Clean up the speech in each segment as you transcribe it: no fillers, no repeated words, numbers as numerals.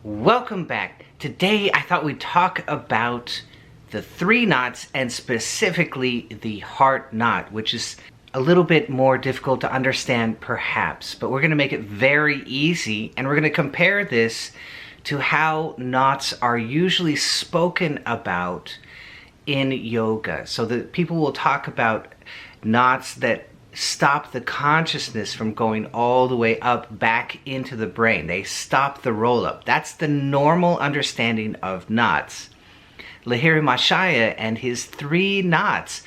Welcome back. Today I thought we'd talk about the 3 knots and specifically the heart knot, which is a little bit more difficult to understand perhaps, but we're going to make it very easy, and we're going to compare this to how knots are usually spoken about in yoga. So that people will talk about knots that stop the consciousness from going all the way up back into the brain. They stop the roll up. That's the normal understanding of knots. Lahiri Mahasaya and his 3 knots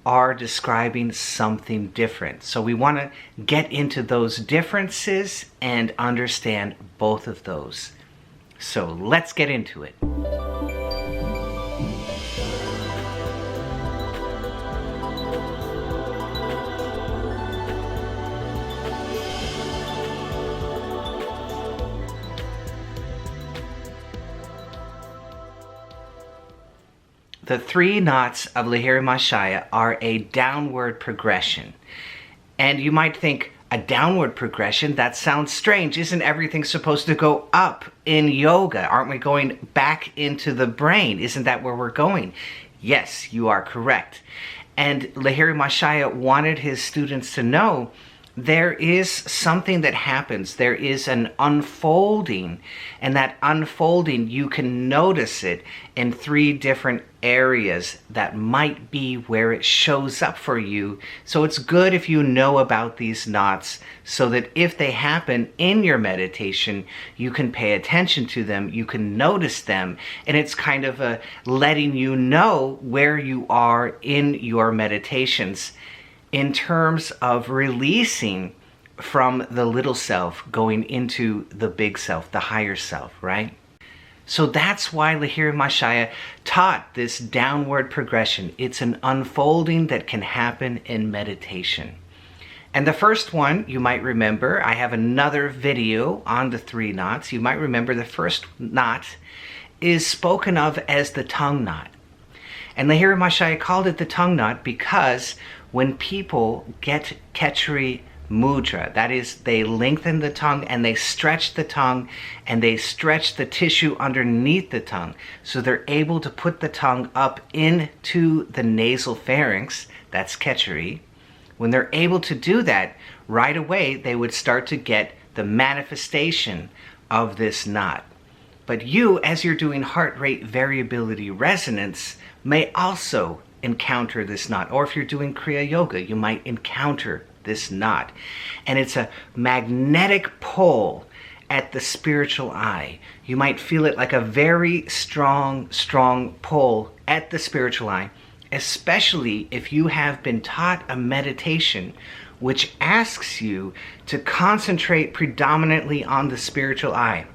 are describing something different. So we want to get into those differences and understand both of those. So let's get into it. The 3 knots of Lahiri Mahasaya are a downward progression. And you might think, a downward progression? That sounds strange. Isn't everything supposed to go up in yoga? Aren't we going back into the brain? Isn't that where we're going? Yes, you are correct. And Lahiri Mahasaya wanted his students to know there is something that happens. There is an unfolding, and that unfolding, you can notice it in 3 different areas that might be where it shows up for you. So it's good if you know about these knots so that if they happen in your meditation, you can pay attention to them, you can notice them, and it's kind of a letting you know where you are in your meditations in terms of releasing from the little self going into the big self, the higher self, right? So that's why Lahiri Mahasaya taught this downward progression. It's an unfolding that can happen in meditation. And the first one, you might remember, I have another video on the 3 knots. You might remember the first knot is spoken of as the tongue knot. And Lahiri Mahasaya called it the tongue knot because when people get Khechari mudra, that is, they lengthen the tongue and they stretch the tongue and they stretch the tissue underneath the tongue, so they're able to put the tongue up into the nasal pharynx, that's Khechari. When they're able to do that, right away they would start to get the manifestation of this knot. But you, as you're doing heart rate variability resonance, may also encounter this knot. Or if you're doing Kriya yoga, you might encounter this knot. And it's a magnetic pull at the spiritual eye. You might feel it like a very strong pull at the spiritual eye, especially if you have been taught a meditation which asks you to concentrate predominantly on the spiritual eye.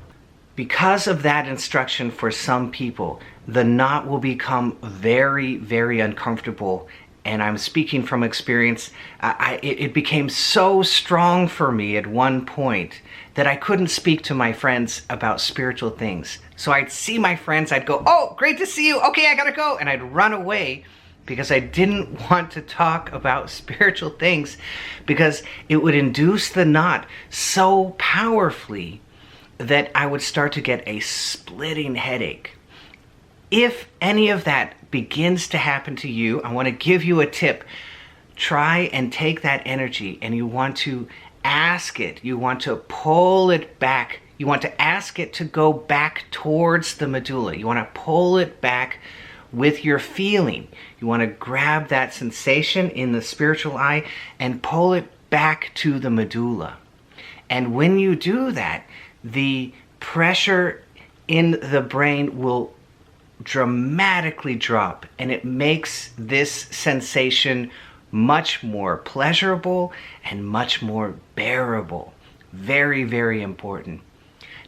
Because of that instruction, for some people, the knot will become very, very uncomfortable. And I'm speaking from experience. It became so strong for me at one point that I couldn't speak to my friends about spiritual things. So I'd see my friends, I'd go, "Oh, great to see you. Okay, I gotta go." And I'd run away because I didn't want to talk about spiritual things because it would induce the knot so powerfully that I would start to get a splitting headache. If any of that begins to happen to you, I want to give you a tip. Try and take that energy and you want to ask it. You want to pull it back. You want to ask it to go back towards the medulla. You want to pull it back with your feeling. You want to grab that sensation in the spiritual eye and pull it back to the medulla. And when you do that, the pressure in the brain will dramatically drop, and it makes this sensation much more pleasurable and much more bearable. Very, very important.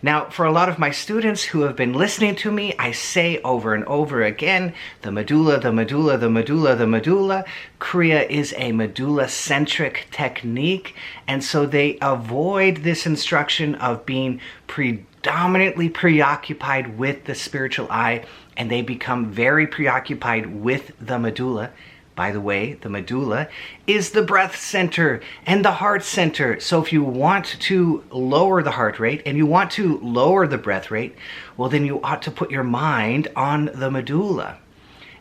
Now, for a lot of my students who have been listening to me, I say over and over again, the medulla, the medulla, the medulla, the medulla. Kriya is a medulla-centric technique, and so they avoid this instruction of being predominantly preoccupied with the spiritual eye, and they become very preoccupied with the medulla. By the way, the medulla is the breath center and the heart center. So if you want to lower the heart rate and you want to lower the breath rate, well, then you ought to put your mind on the medulla.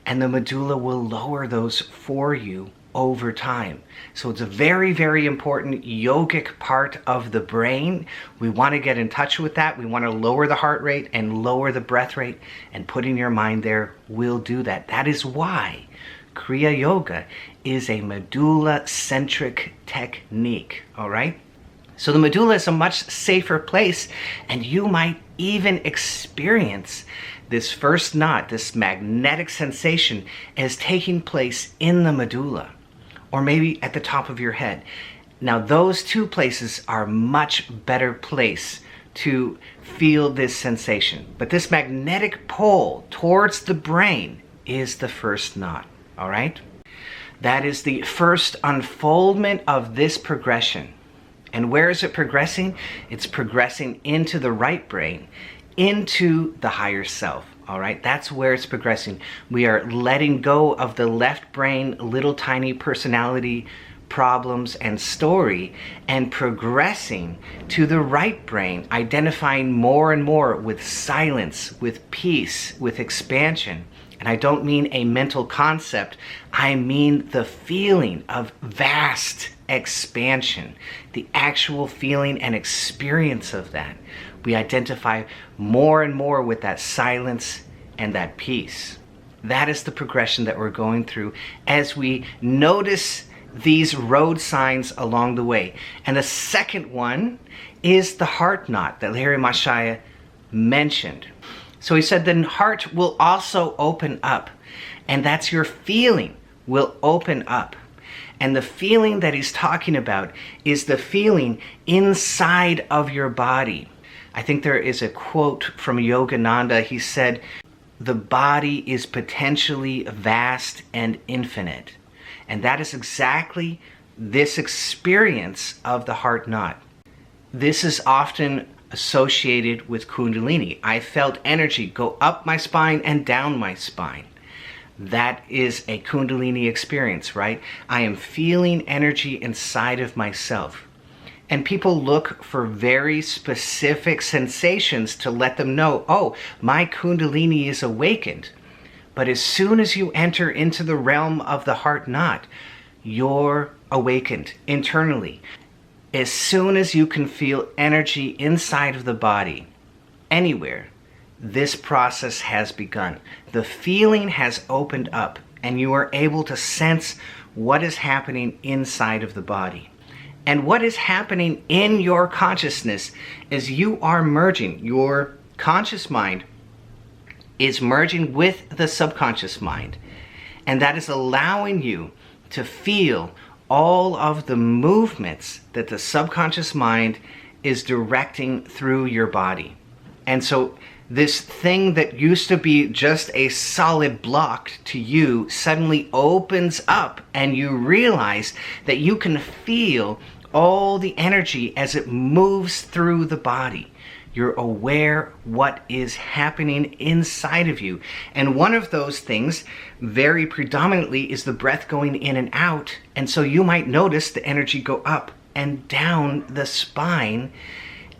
And the medulla will lower those for you over time. So it's a very, very important yogic part of the brain. We want to get in touch with that. We want to lower the heart rate and lower the breath rate, and putting your mind there will do that. That is why Kriya Yoga is a medulla-centric technique, all right? So the medulla is a much safer place, and you might even experience this first knot, this magnetic sensation, as taking place in the medulla, or maybe at the top of your head. Now, those two places are a much better place to feel this sensation. But this magnetic pull towards the brain is the first knot. All right? That is the first unfoldment of this progression. And where is it progressing? It's progressing into the right brain, into the higher self. All right? That's where it's progressing. We are letting go of the left brain, little tiny personality problems and story, and progressing to the right brain, identifying more and more with silence, with peace, with expansion. And I don't mean a mental concept, I mean the feeling of vast expansion, the actual feeling and experience of that. We identify more and more with that silence and that peace. That is the progression that we're going through as we notice these road signs along the way. And the second one is the heart knot that Lahiri Mahasaya mentioned. So he said the heart will also open up, and that's your feeling will open up. And the feeling that he's talking about is the feeling inside of your body. I think there is a quote from Yogananda. He said, "The body is potentially vast and infinite." And that is exactly this experience of the heart knot. This is often associated with Kundalini. I felt energy go up my spine and down my spine. That is a Kundalini experience, right? I am feeling energy inside of myself. And people look for very specific sensations to let them know, oh, my Kundalini is awakened. But as soon as you enter into the realm of the heart knot, you're awakened internally. As soon as you can feel energy inside of the body, anywhere, this process has begun. The feeling has opened up, and you are able to sense what is happening inside of the body. And what is happening in your consciousness is you are merging. Your conscious mind is merging with the subconscious mind. And that is allowing you to feel all of the movements that the subconscious mind is directing through your body. And so this thing that used to be just a solid block to you suddenly opens up, and you realize that you can feel all the energy as it moves through the body. You're aware what is happening inside of you. And one of those things, very predominantly, is the breath going in and out. And so you might notice the energy go up and down the spine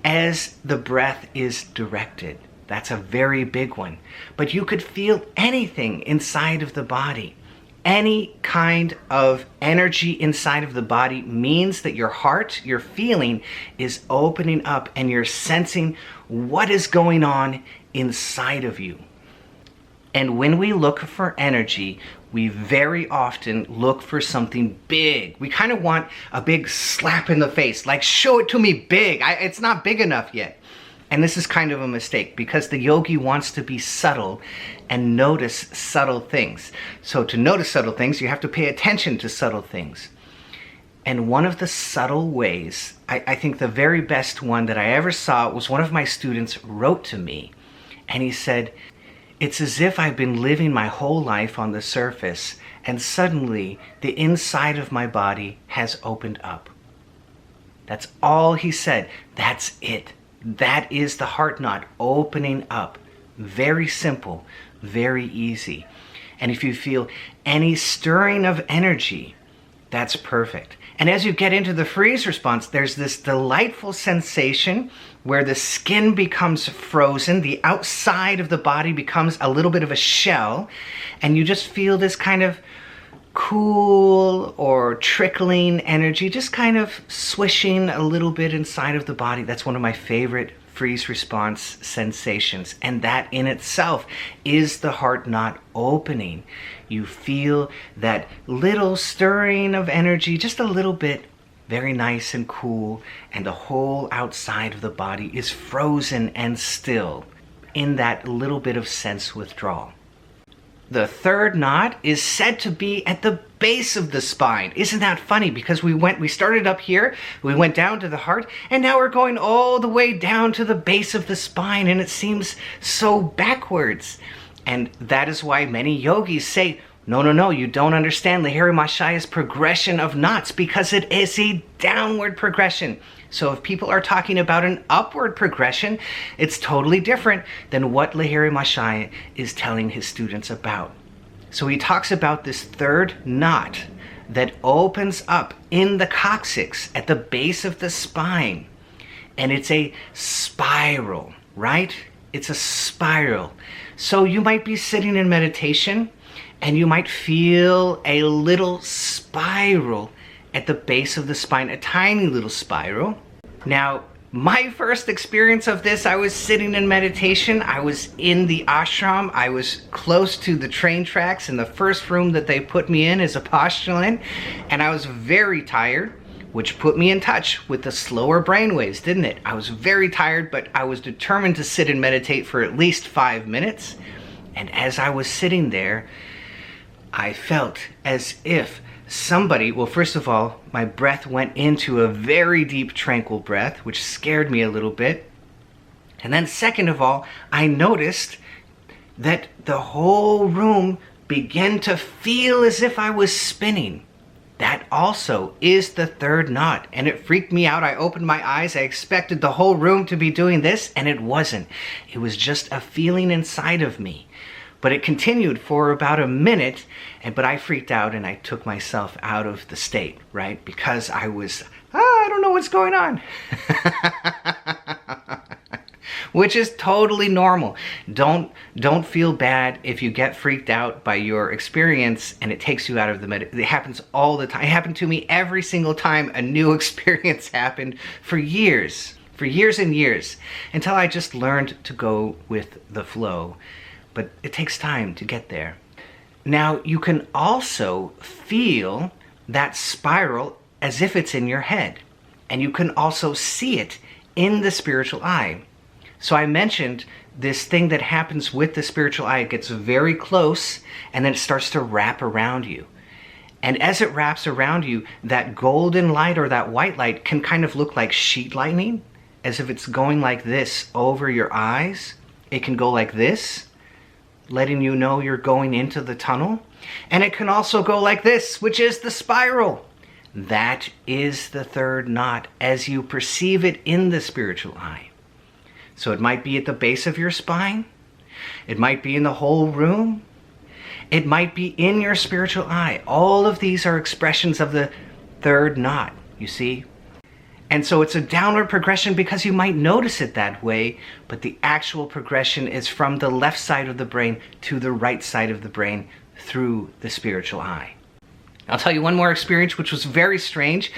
as the breath is directed. That's a very big one. But you could feel anything inside of the body. Any kind of energy inside of the body means that your heart, your feeling, is opening up, and you're sensing what is going on inside of you. And when we look for energy, we very often look for something big. We kind of want a big slap in the face, like, show it to me big. It's not big enough yet. And this is kind of a mistake, because the yogi wants to be subtle and notice subtle things. So to notice subtle things, you have to pay attention to subtle things. And one of the subtle ways, I think the very best one that I ever saw, was one of my students wrote to me. And he said, "It's as if I've been living my whole life on the surface, and suddenly the inside of my body has opened up." That's all he said. That's it. That is the heart knot opening up. Very simple, very easy. And if you feel any stirring of energy, that's perfect. And as you get into the freeze response, there's this delightful sensation where the skin becomes frozen, the outside of the body becomes a little bit of a shell, and you just feel this kind of cool or trickling energy, just kind of swishing a little bit inside of the body. That's one of my favorite freeze response sensations, and that in itself is the heart knot opening. You feel that little stirring of energy, just a little bit, very nice and cool, and the whole outside of the body is frozen and still in that little bit of sense withdrawal. The third knot is said to be at the base of the spine. Isn't that funny? Because we started up here, we went down to the heart, and now we're going all the way down to the base of the spine, and it seems so backwards. And that is why many yogis say, no, you don't understand Lahiri Mahasaya's progression of knots, because it is a downward progression. So if people are talking about an upward progression, it's totally different than what Lahiri Mahasaya is telling his students about. So he talks about this third knot that opens up in the coccyx at the base of the spine. And it's a spiral, right? It's a spiral. So you might be sitting in meditation and you might feel a little spiral at the base of the spine, a tiny little spiral. Now, my first experience of this, I was sitting in meditation. I was in the ashram. I was close to the train tracks, and the first room that they put me in is a postulant, and I was very tired, which put me in touch with the slower brainwaves, didn't it? I was very tired, but I was determined to sit and meditate for at least 5 minutes. And as I was sitting there, I felt as if somebody, well, first of all, my breath went into a very deep, tranquil breath, which scared me a little bit. And then second of all, I noticed that the whole room began to feel as if I was spinning. That also is the third knot, and it freaked me out. I opened my eyes. I expected the whole room to be doing this, and it wasn't. It was just a feeling inside of me. But it continued for about a minute, but I freaked out and I took myself out of the state, right? Because I was, I don't know what's going on. Which is totally normal. Don't feel bad if you get freaked out by your experience and it takes you out of the it happens all the time. It happened to me every single time a new experience happened for years and years, until I just learned to go with the flow. But it takes time to get there. Now, you can also feel that spiral as if it's in your head. And you can also see it in the spiritual eye. So I mentioned this thing that happens with the spiritual eye. It gets very close, and then it starts to wrap around you. And as it wraps around you, that golden light or that white light can kind of look like sheet lightning, as if it's going like this over your eyes. It can go like this, letting you know you're going into the tunnel. And it can also go like this, which is the spiral. That is the third knot as you perceive it in the spiritual eye. So it might be at the base of your spine. It might be in the whole room. It might be in your spiritual eye. All of these are expressions of the third knot, you see? And so it's a downward progression because you might notice it that way, but the actual progression is from the left side of the brain to the right side of the brain through the spiritual eye. I'll tell you one more experience which was very strange.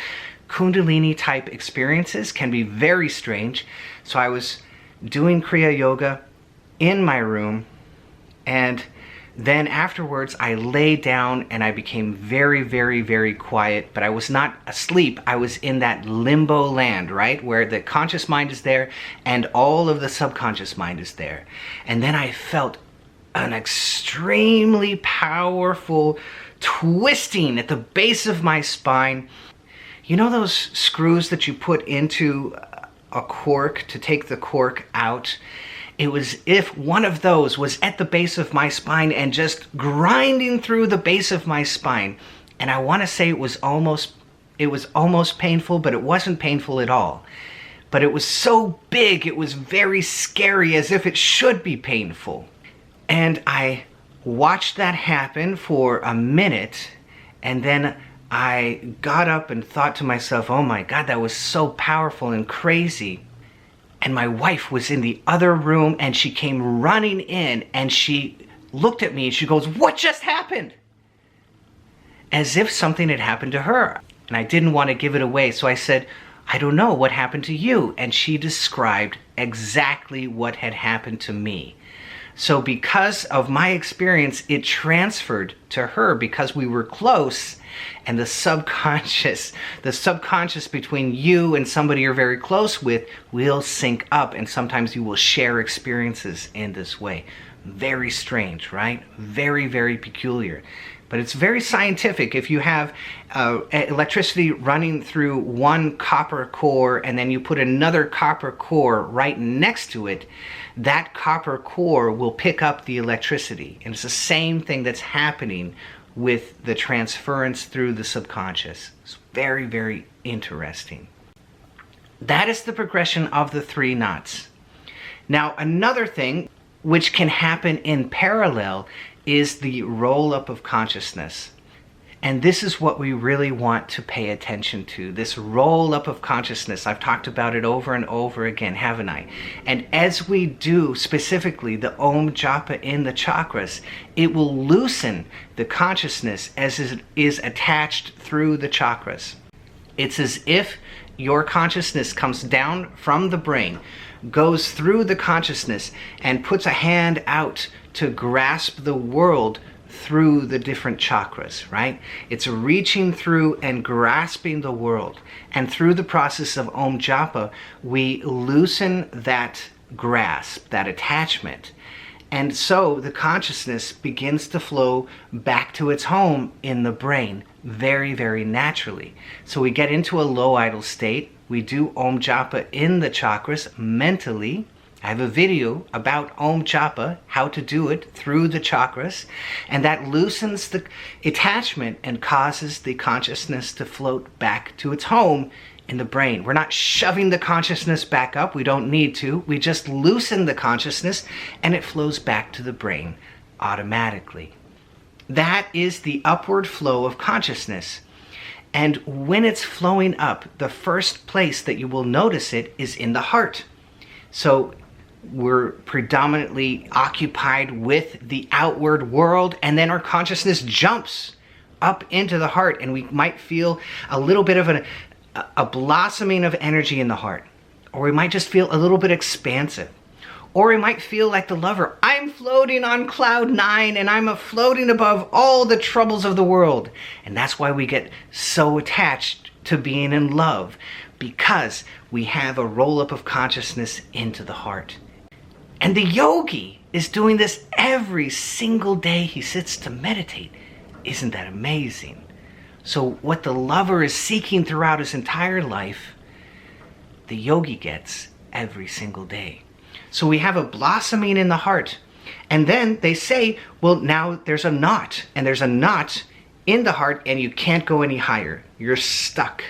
Kundalini type experiences can be very strange. So I was doing Kriya yoga in my room, and then afterwards I lay down and I became very, very, very quiet, but I was not asleep. I was in that limbo land, right? Where the conscious mind is there and all of the subconscious mind is there. And then I felt an extremely powerful twisting at the base of my spine. You know those screws that you put into a cork to take the cork out? It was as if one of those was at the base of my spine and just grinding through the base of my spine. And I want to say it was almost painful, but it wasn't painful at all. But it was so big, it was very scary, as if it should be painful. And I watched that happen for a minute, and then I got up and thought to myself, oh my God, that was so powerful and crazy. And my wife was in the other room, and she came running in, and she looked at me and she goes, what just happened? As if something had happened to her. And I didn't want to give it away, so I said, I don't know, what happened to you? And she described exactly what had happened to me. So because of my experience, it transferred to her because we were close, and the subconscious between you and somebody you're very close with will sync up, and sometimes you will share experiences in this way. Very strange, right? Very, very peculiar. But it's very scientific. If you have electricity running through one copper core and then you put another copper core right next to it, that copper core will pick up the electricity. And it's the same thing that's happening with the transference through the subconscious. It's very, very interesting. That is the progression of the 3 knots. Now, another thing which can happen in parallel is the roll-up of consciousness. And this is what we really want to pay attention to, this roll-up of consciousness. I've talked about it over and over again, haven't I? And as we do specifically the Om Japa in the chakras, it will loosen the consciousness as it is attached through the chakras. It's as if your consciousness comes down from the brain, goes through the consciousness, and puts a hand out to grasp the world through the different chakras, right? It's reaching through and grasping the world. And through the process of Om Japa, we loosen that grasp, that attachment. And so the consciousness begins to flow back to its home in the brain very, very naturally. So we get into a low idle state. We do Om Japa in the chakras mentally. I have a video about Om Japa, how to do it through the chakras, and that loosens the attachment and causes the consciousness to float back to its home in the brain. We're not shoving the consciousness back up. We don't need to. We just loosen the consciousness and it flows back to the brain automatically. That is the upward flow of consciousness. And when it's flowing up, the first place that you will notice it is in the heart. So we're predominantly occupied with the outward world, and then our consciousness jumps up into the heart, and we might feel a little bit of a blossoming of energy in the heart. Or we might just feel a little bit expansive. Or we might feel like the lover, I'm floating on cloud 9 and I'm floating above all the troubles of the world. And that's why we get so attached to being in love, because we have a roll-up of consciousness into the heart. And the yogi is doing this every single day he sits to meditate. Isn't that amazing? So what the lover is seeking throughout his entire life, the yogi gets every single day. So we have a blossoming in the heart. And then they say, well, now there's a knot. And there's a knot in the heart and you can't go any higher. You're stuck.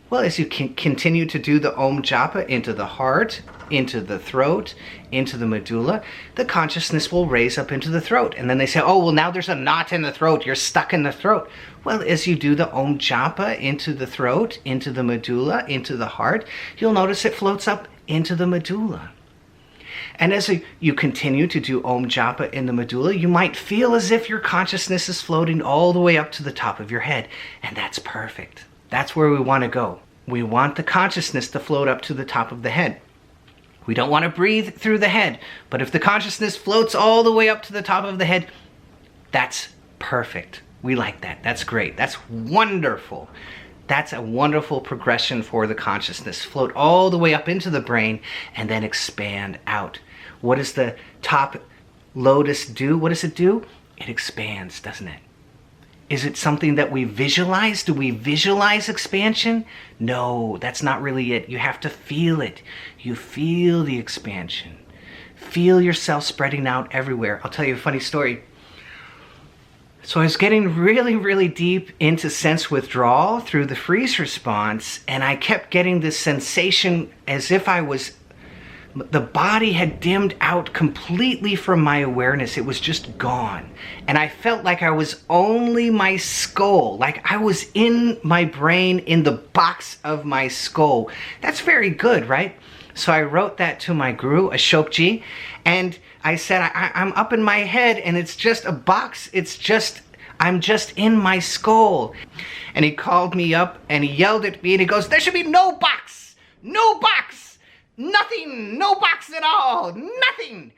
Well, as you can continue to do the Om Japa into the heart, into the throat, into the medulla, the consciousness will raise up into the throat. And then they say, oh, well, now there's a knot in the throat. You're stuck in the throat. Well, as you do the Om Japa into the throat, into the medulla, into the heart, you'll notice it floats up into the medulla. And as you continue to do Om Japa in the medulla, you might feel as if your consciousness is floating all the way up to the top of your head. And that's perfect. That's where we want to go. We want the consciousness to float up to the top of the head. We don't want to breathe through the head. But if the consciousness floats all the way up to the top of the head, that's perfect. We like that. That's great. That's wonderful. That's a wonderful progression for the consciousness. Float all the way up into the brain and then expand out. What does the top lotus do? What does it do? It expands, doesn't it? Is it something that we visualize? Do we visualize expansion? No, that's not really it. You have to feel it. You feel the expansion. Feel yourself spreading out everywhere. I'll tell you a funny story. So I was getting really, really deep into sense withdrawal through the freeze response, and I kept getting this sensation as if I was The body had dimmed out completely from my awareness. It was just gone. And I felt like I was only my skull, like I was in my brain, in the box of my skull. That's very good, right? So I wrote that to my guru, Ashokji, and I said, I'm up in my head and it's just a box. I'm just in my skull. And he called me up and he yelled at me and he goes, there should be no box, no box, nothing, no box at all, nothing.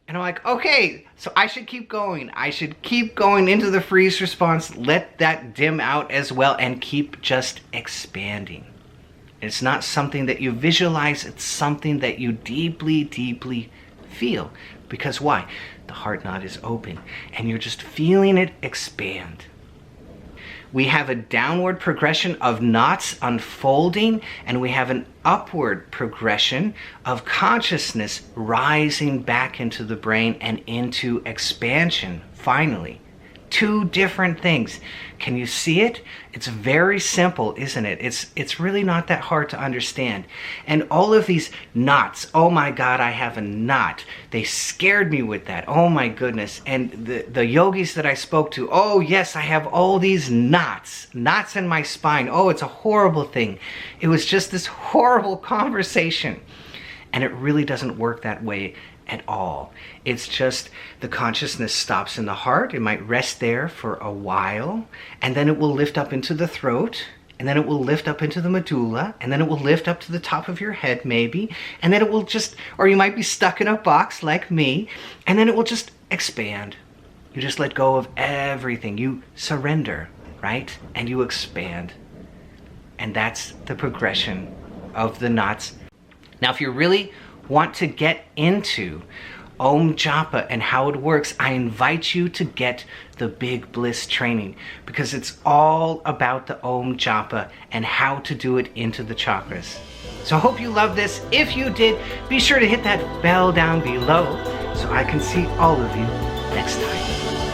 And I'm like, okay, so I should keep going. I should keep going into the freeze response, let that dim out as well, and keep just expanding. It's not something that you visualize, it's something that you deeply, deeply feel. Because why? The heart knot is open and you're just feeling it expand. We have a downward progression of knots unfolding, and we have an upward progression of consciousness rising back into the brain and into expansion, finally. Two different things. Can you see it? It's very simple, isn't it? It's really not that hard to understand. And all of these knots, oh my God, I have a knot. They scared me with that. Oh my goodness. And the yogis that I spoke to, oh yes, I have all these knots in my spine. Oh, it's a horrible thing. It was just this horrible conversation. And it really doesn't work that way at all. It's just the consciousness stops in the heart. It might rest there for a while, and then it will lift up into the throat, and then it will lift up into the medulla, and then it will lift up to the top of your head maybe, and then it will just, or you might be stuck in a box like me, and then it will just expand. You just let go of everything. You surrender, right? And you expand. And that's the progression of the knots. Now, if you really want to get into Om Japa and how it works, I invite you to get the Big Bliss training, because it's all about the Om Japa and how to do it into the chakras. So I hope you love this. If you did, be sure to hit that bell down below so I can see all of you next time.